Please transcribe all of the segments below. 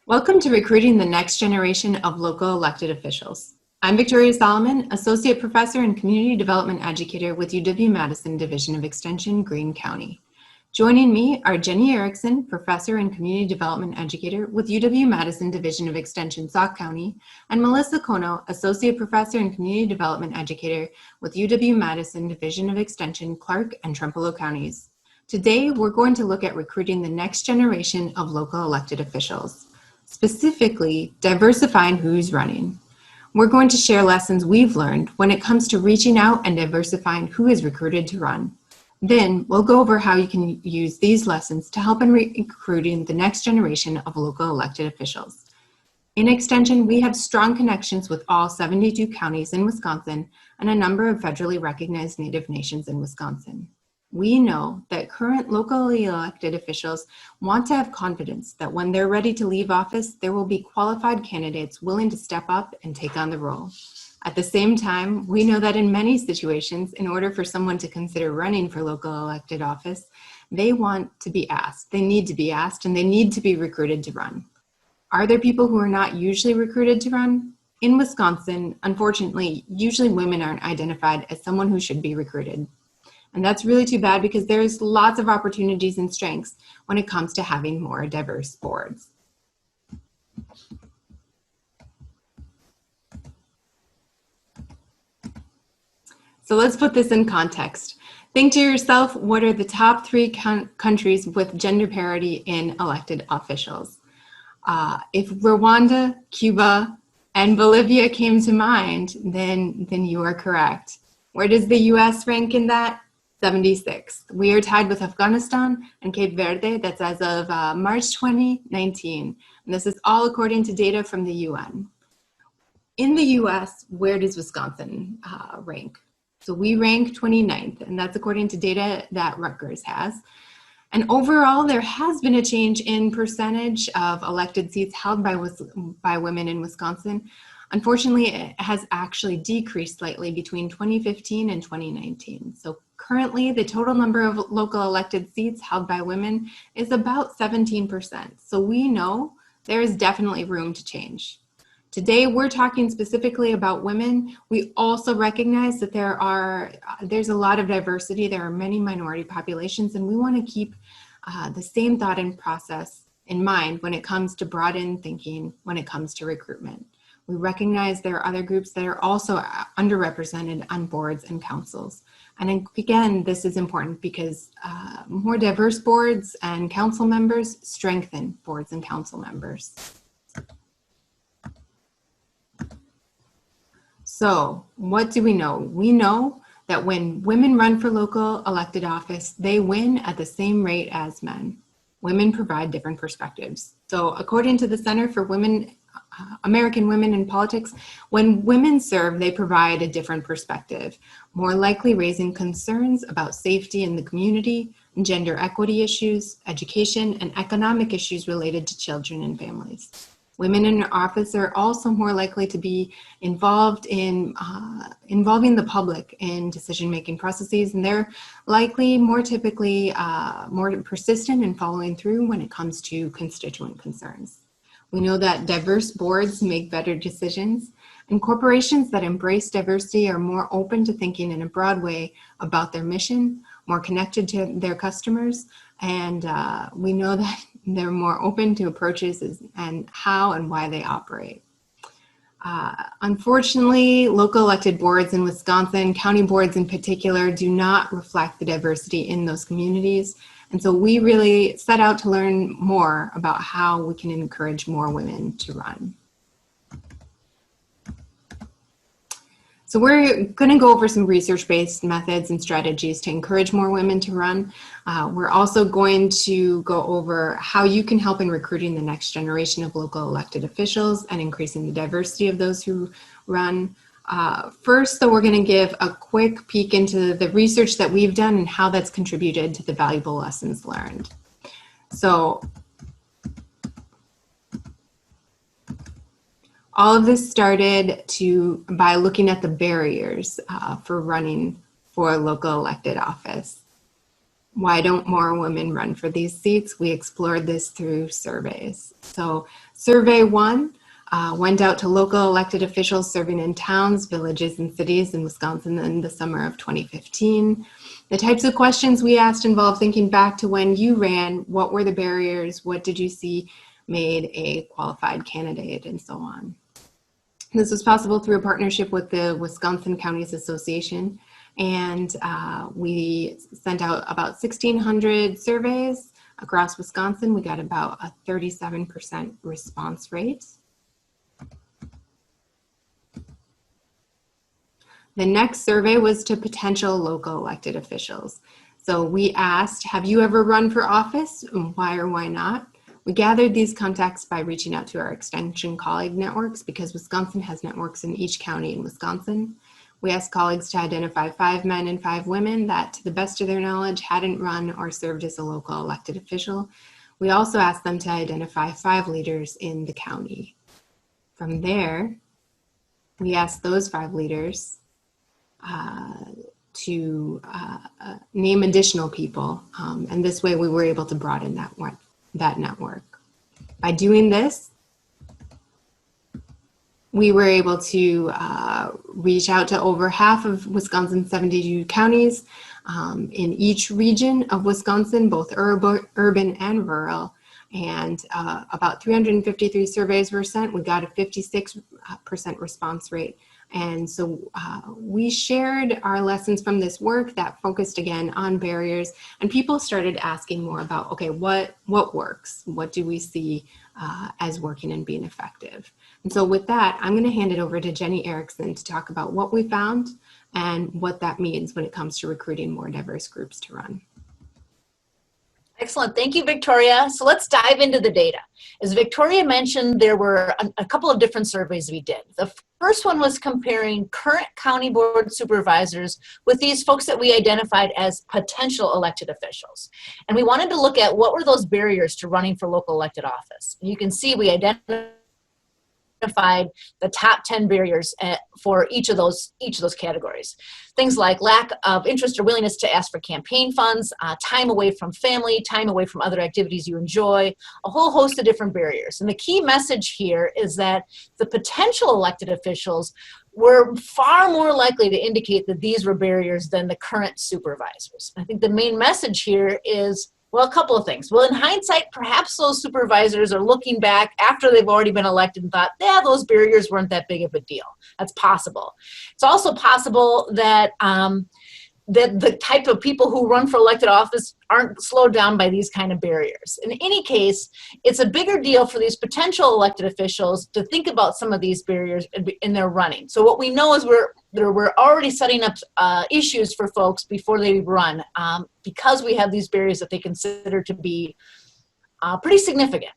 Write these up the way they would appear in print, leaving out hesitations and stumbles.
Welcome to Recruiting the Next Generation of Local Elected Officials. I'm Victoria Solomon, Associate Professor and Community Development Educator with UW-Madison Division of Extension, Greene County. Joining me are Jenny Erickson, Professor and Community Development Educator with UW-Madison Division of Extension, Sauk County, and Melissa Kono, Associate Professor and Community Development Educator with UW-Madison Division of Extension, Clark and Trempealeau Counties. Today, we're going to look at recruiting the next generation of local elected officials. Specifically, diversifying who's running. We're going to share lessons we've learned when it comes to reaching out and diversifying who is recruited to run. Then we'll go over how you can use these lessons to help in recruiting the next generation of local elected officials. In Extension, we have strong connections with all 72 counties in Wisconsin and a number of federally recognized Native nations in Wisconsin. We know that current locally elected officials want to have confidence that when they're ready to leave office, there will be qualified candidates willing to step up and take on the role. At the same time, we know that in many situations, in order for someone to consider running for local elected office, they want to be asked, they need to be asked, and they need to be recruited to run. Are there people who are not usually recruited to run? In Wisconsin, unfortunately, usually women aren't identified as someone who should be recruited. And that's really too bad because there's lots of opportunities and strengths when it comes to having more diverse boards. So let's put this in context. Think to yourself, what are the top 3 countries with gender parity in elected officials? If Rwanda, Cuba, and Bolivia came to mind, then you are correct. Where does the US rank in that? 76th. We are tied with Afghanistan and Cape Verde. That's as of March 2019. And this is all according to data from the UN. In the US, where does Wisconsin rank? So we rank 29th, and that's according to data that Rutgers has. And overall, there has been a change in percentage of elected seats held by women in Wisconsin. Unfortunately, it has actually decreased slightly between 2015 and 2019. So currently, the total number of local elected seats held by women is about 17%. So we know there is definitely room to change. Today, we're talking specifically about women. We also recognize that there's a lot of diversity. There are many minority populations, and we want to keep the same thought and process in mind when it comes to broadened thinking when it comes to recruitment. We recognize there are other groups that are also underrepresented on boards and councils. And again, this is important because more diverse boards and council members strengthen boards and council members. So what do we know? We know that when women run for local elected office, they win at the same rate as men. Women provide different perspectives. So according to the Center for American Women in Politics, when women serve, they provide a different perspective, more likely raising concerns about safety in the community, and gender equity issues, education, and economic issues related to children and families. Women in office are also more likely to be involved in involving the public in decision-making processes, and they're likely more typically more persistent in following through when it comes to constituent concerns. We know that diverse boards make better decisions, and corporations that embrace diversity are more open to thinking in a broad way about their mission, more connected to their customers, and we know that they're more open to approaches and how and why they operate. Unfortunately, local elected boards in Wisconsin, county boards in particular, do not reflect the diversity in those communities. And so we really set out to learn more about how we can encourage more women to run. So we're going to go over some research-based methods and strategies to encourage more women to run. We're also going to go over how you can help in recruiting the next generation of local elected officials and increasing the diversity of those who run. First, though, we're going to give a quick peek into the research that we've done and how that's contributed to the valuable lessons learned. So all of this started by looking at the barriers for running for a local elected office. Why don't more women run for these seats? We explored this through surveys. So survey 1 went out to local elected officials serving in towns, villages, and cities in Wisconsin in the summer of 2015. The types of questions we asked involved thinking back to when you ran, what were the barriers, what did you see made a qualified candidate, and so on. This was possible through a partnership with the Wisconsin Counties Association, and we sent out about 1,600 surveys across Wisconsin. We got about a 37% response rate. The next survey was to potential local elected officials. So we asked, have you ever run for office? Why or why not? We gathered these contacts by reaching out to our extension colleague networks because Wisconsin has networks in each county in Wisconsin. We asked colleagues to identify 5 men and 5 women that, to the best of their knowledge, hadn't run or served as a local elected official. We also asked them to identify 5 leaders in the county. From there, we asked those 5 leaders to name additional people, and this way we were able to broaden that network. By doing this, we were able to reach out to over half of Wisconsin's 72 counties in each region of Wisconsin, both urban and rural, and about 353 surveys were sent. We got a 56% response rate. And so we shared our lessons from this work that focused again on barriers, and people started asking more about, okay, what works? What do we see as working and being effective? And so with that, I'm going to hand it over to Jenny Erickson to talk about what we found and what that means when it comes to recruiting more diverse groups to run. Excellent. Thank you, Victoria. So let's dive into the data. As Victoria mentioned, there were a couple of different surveys we did. The first one was comparing current county board supervisors with these folks that we identified as potential elected officials. And we wanted to look at what were those barriers to running for local elected office. You can see we identified the top 10 barriers for each of those categories. Things like lack of interest or willingness to ask for campaign funds, time away from family, time away from other activities you enjoy, a whole host of different barriers. And the key message here is that the potential elected officials were far more likely to indicate that these were barriers than the current supervisors. I think the main message here is, well, a couple of things. Well, in hindsight, perhaps those supervisors are looking back after they've already been elected and thought, yeah, those barriers weren't that big of a deal. That's possible. It's also possible that that the type of people who run for elected office aren't slowed down by these kind of barriers. In any case, it's a bigger deal for these potential elected officials to think about some of these barriers in their running. So what we know is we're already setting up issues for folks before they run because we have these barriers that they consider to be pretty significant.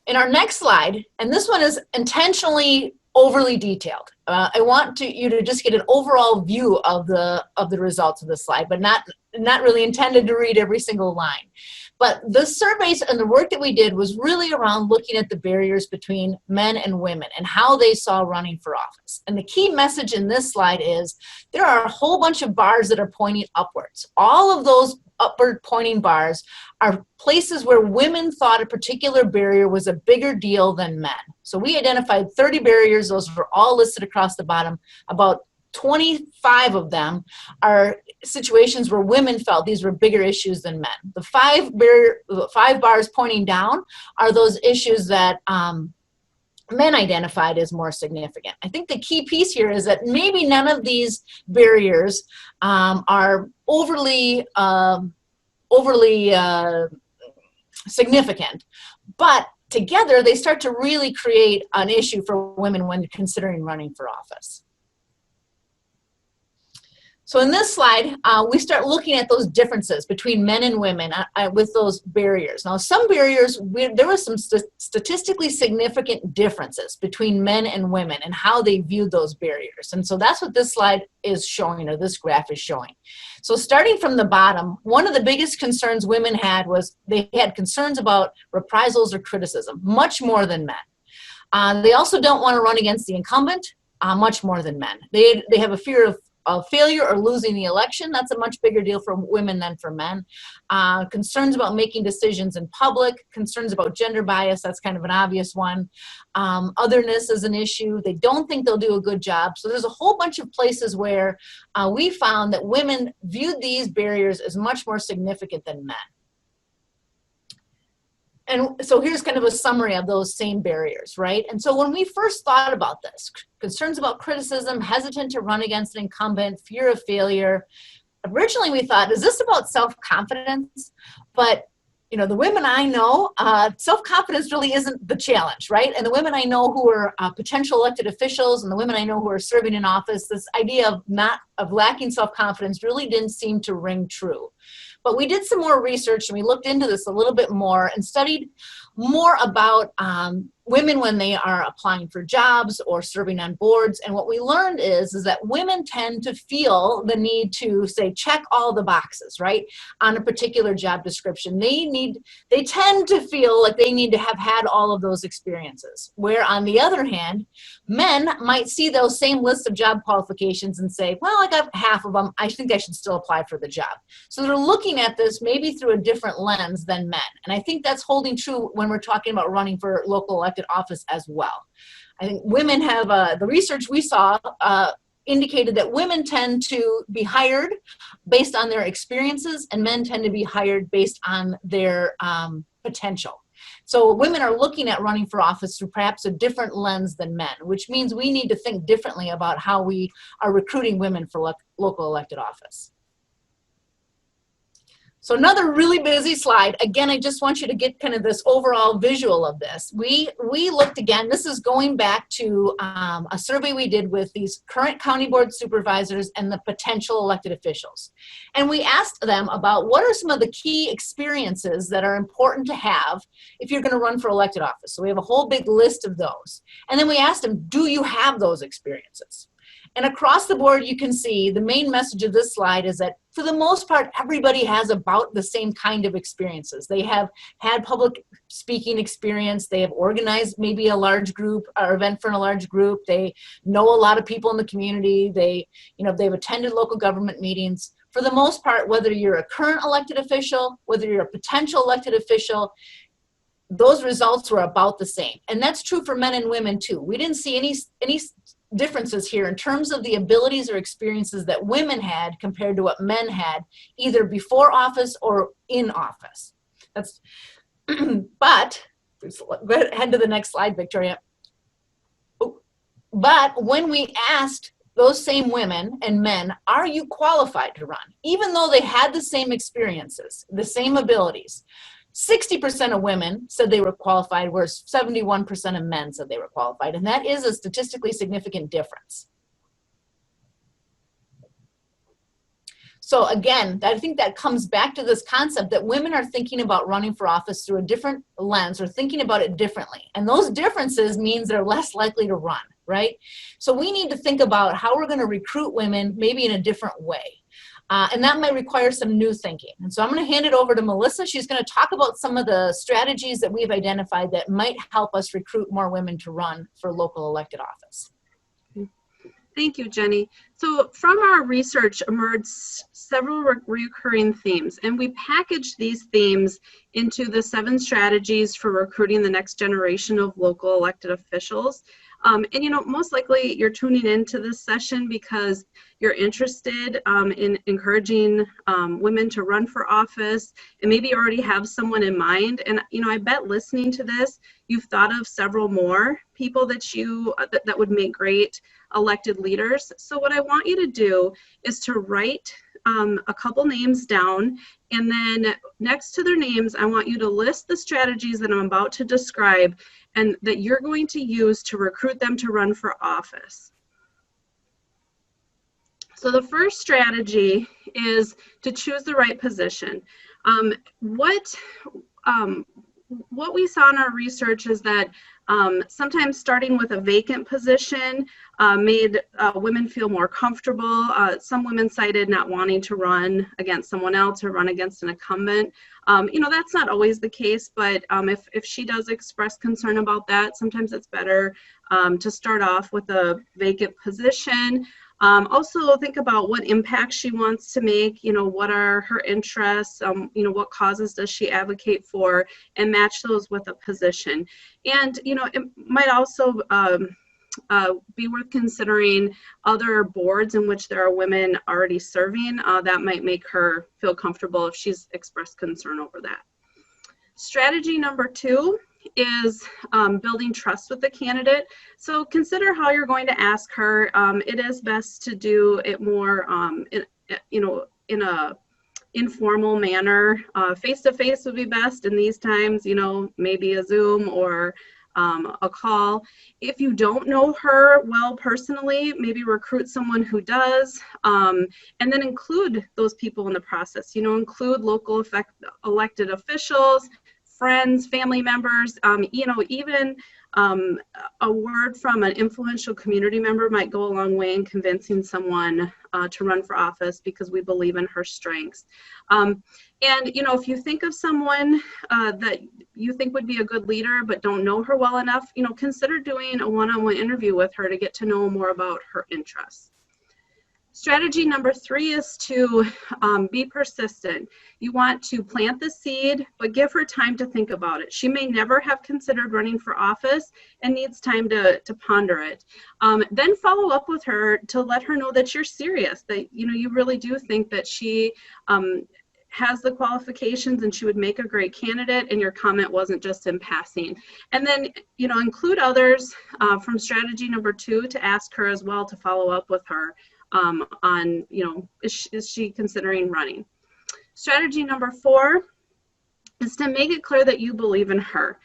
In our next slide, and this one is intentionally overly detailed. I want you to just get an overall view of the results of the slide, but not really intended to read every single line. But the surveys and the work that we did was really around looking at the barriers between men and women and how they saw running for office. And the key message in this slide is there are a whole bunch of bars that are pointing upwards. All of those upward pointing bars are places where women thought a particular barrier was a bigger deal than men. So we identified 30 barriers. Those were all listed across the bottom. About 25 of them are situations where women felt these were bigger issues than men. The five bars pointing down are those issues that men identified as more significant. I think the key piece here is that maybe none of these barriers are overly significant, but together they start to really create an issue for women when considering running for office. So in this slide, we start looking at those differences between men and women with those barriers. Now, some barriers, there were some statistically significant differences between men and women and how they viewed those barriers. And so that's what this slide is showing, or this graph is showing. So starting from the bottom, one of the biggest concerns women had was they had concerns about reprisals or criticism, much more than men. They also don't want to run against the incumbent, much more than men. They have a fear of of failure or losing the election. That's a much bigger deal for women than for men. Concerns about making decisions in public, concerns about gender bias, that's kind of an obvious one. Otherness is an issue. They don't think they'll do a good job. So there's a whole bunch of places where we found that women viewed these barriers as much more significant than men. And so here's kind of a summary of those same barriers, right? And so when we first thought about this, concerns about criticism, hesitant to run against an incumbent, fear of failure, originally we thought, is this about self-confidence? But you know, the women I know, self-confidence really isn't the challenge, right? And the women I know who are potential elected officials and the women I know who are serving in office, this idea of lacking self-confidence really didn't seem to ring true. But we did some more research and we looked into this a little bit more and studied more about women when they are applying for jobs or serving on boards. And what we learned is that women tend to feel the need to, say, check all the boxes, right, on a particular job description. They tend to feel like they need to have had all of those experiences. Where on the other hand, men might see those same lists of job qualifications and say, well, I got half of them, I think I should still apply for the job. So they're looking at this maybe through a different lens than men. And I think that's holding true when we're talking about running for local elected office as well. I think women have, the research we saw indicated that women tend to be hired based on their experiences and men tend to be hired based on their potential. So women are looking at running for office through perhaps a different lens than men, which means we need to think differently about how we are recruiting women for local elected office. So another really busy slide. Again, I just want you to get kind of this overall visual of this. We looked again, this is going back to a survey we did with these current county board supervisors and the potential elected officials. And we asked them about what are some of the key experiences that are important to have if you're gonna run for elected office. So we have a whole big list of those. And then we asked them, do you have those experiences? And across the board, you can see the main message of this slide is that for the most part, everybody has about the same kind of experiences. They have had public speaking experience. They have organized maybe a large group or event for a large group. They know a lot of people in the community. They've attended local government meetings. For the most part, whether you're a current elected official, whether you're a potential elected official, those results were about the same. And that's true for men and women too. We didn't see any differences here in terms of the abilities or experiences that women had compared to what men had, either before office or in office. That's, but, go ahead to the next slide, Victoria. But when we asked those same women and men, are you qualified to run? Even though they had the same experiences, the same abilities, 60% of women said they were qualified, whereas 71% of men said they were qualified. And that is a statistically significant difference. So again, I think that comes back to this concept that women are thinking about running for office through a different lens or thinking about it differently. And those differences means they're less likely to run, right? So we need to think about how we're going to recruit women maybe in a different way. And that might require some new thinking. And so I'm going to hand it over to Melissa. She's going to talk about some of the strategies that we've identified that might help us recruit more women to run for local elected office. Thank you, Jenny. So from our research emerged several recurring themes, and we packaged these themes into the 7 strategies for recruiting the next generation of local elected officials. And you know, most likely you're tuning into this session because you're interested in encouraging women to run for office, and maybe you already have someone in mind. And you know, I bet listening to this, you've thought of several more people that that would make great elected leaders. So what I want you to do is to write a couple names down, and then next to their names, I want you to list the strategies that I'm about to describe and that you're going to use to recruit them to run for office. So the first strategy is to choose the right position. What we saw in our research is that sometimes starting with a vacant position made women feel more comfortable. Some women cited not wanting to run against someone else or run against an incumbent. You know, that's not always the case, but if she does express concern about that, sometimes it's better to start off with a vacant position. Also think about what impact she wants to make, what are her interests, what causes does she advocate for, and match those with a position. And, it might also be worth considering other boards in which there are women already serving. That might make her feel comfortable if she's expressed concern over that. Strategy number 2 is building trust with the candidate. So consider how you're going to ask her. It is best to do it more in a informal manner. Face-to-face would be best in these times, maybe a Zoom or a call. If you don't know her well personally, maybe recruit someone who does, and then include those people in the process. Include local elected officials, friends, family members, even a word from an influential community member might go a long way in convincing someone to run for office because we believe in her strengths. And, if you think of someone that you think would be a good leader but don't know her well enough, consider doing a one-on-one interview with her to get to know more about her interests. Strategy number 3 is to be persistent. You want to plant the seed, but give her time to think about it. She may never have considered running for office and needs time to ponder it. Then follow up with her to let her know that you're serious, that you really do think that she has the qualifications and she would make a great candidate, and your comment wasn't just in passing. And then, include others from strategy number 2 to ask her as well to follow up with her on, is she considering running? Strategy number 4 is to make it clear that you believe in her.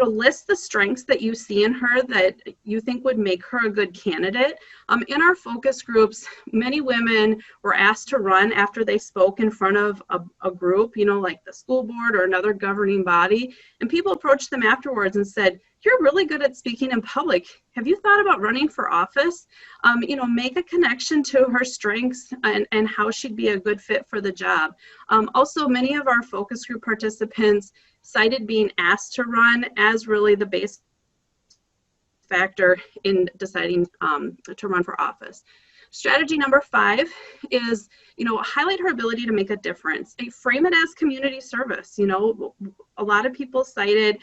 List the strengths that you see in her that you think would make her a good candidate. In our focus groups, many women were asked to run after they spoke in front of a group, like the school board or another governing body. And people approached them afterwards and said, "You're really good at speaking in public. Have you thought about running for office?" Make a connection to her strengths and how she'd be a good fit for the job. Also, many of our focus group participants cited being asked to run as really the base factor in deciding to run for office. Strategy number 5 is, highlight her ability to make a difference. Frame it as community service. A lot of people cited,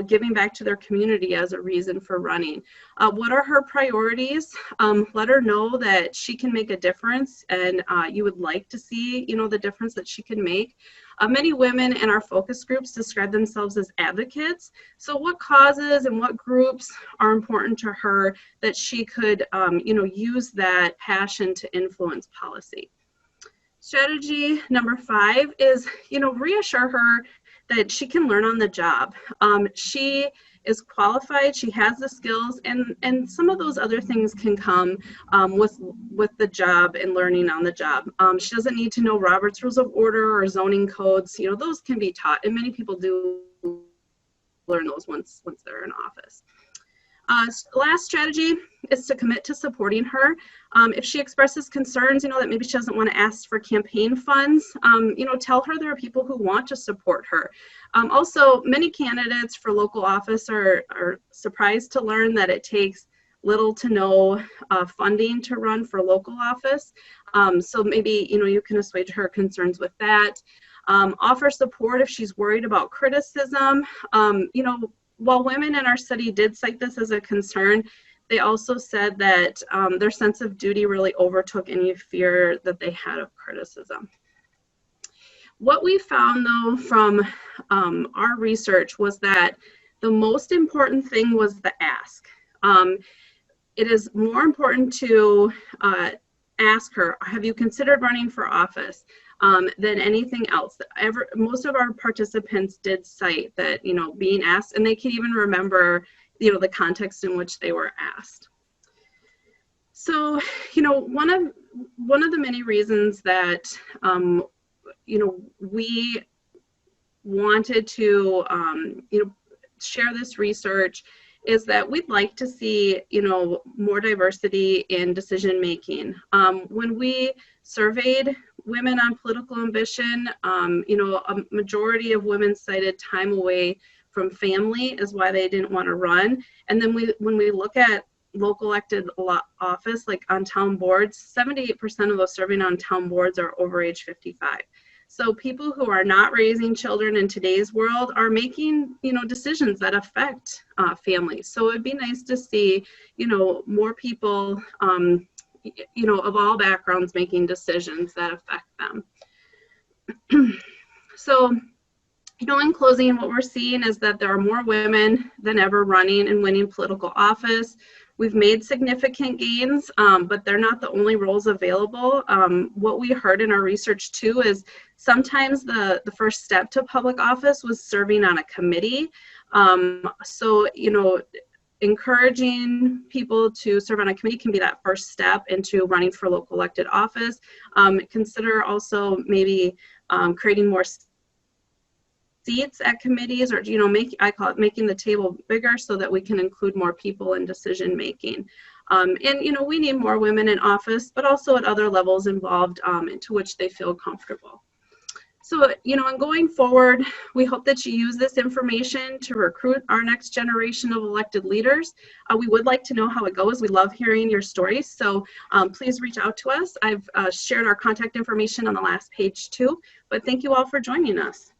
giving back to their community as a reason for running. What are her priorities? Let her know that she can make a difference, and you would like to see, the difference that she can make. Many women in our focus groups describe themselves as advocates. So what causes and what groups are important to her that she could, use that passion to influence policy? Strategy number 5 is, reassure her that she can learn on the job. She is qualified, she has the skills, and some of those other things can come with the job and learning on the job. She doesn't need to know Robert's Rules of Order or zoning codes. Those can be taught, and many people do learn those once they're in office. Last strategy is to commit to supporting her. If she expresses concerns, that maybe she doesn't want to ask for campaign funds, tell her there are people who want to support her. Also, many candidates for local office are surprised to learn that it takes little to no funding to run for local office. So maybe, you can assuage her concerns with that. Offer support if she's worried about criticism. While women in our study did cite this as a concern, they also said that their sense of duty really overtook any fear that they had of criticism. What we found, though, from our research was that the most important thing was the ask. It is more important to ask her, have you considered running for office? Than anything else. Most of our participants did cite that, being asked, and they can even remember, the context in which they were asked. So, one of the many reasons that, we wanted to, share this research is that we'd like to see, more diversity in decision making. When we surveyed women on political ambition, a majority of women cited time away from family is why they didn't want to run. And then when we look at local elected office, like on town boards, 78% of those serving on town boards are over age 55. So people who are not raising children in today's world are making, decisions that affect families. So it'd be nice to see, more people, of all backgrounds making decisions that affect them. So, in closing, what we're seeing is that there are more women than ever running and winning political office. We've made significant gains, but they're not the only roles available. What we heard in our research too is sometimes the first step to public office was serving on a committee. So, encouraging people to serve on a committee can be that first step into running for local elected office. Consider also maybe creating more seats at committees, or I call it making the table bigger so that we can include more people in decision making. And we need more women in office, but also at other levels involved into which they feel comfortable. So, and going forward, we hope that you use this information to recruit our next generation of elected leaders. We would like to know how it goes. We love hearing your stories. So please reach out to us. I've shared our contact information on the last page too, but thank you all for joining us.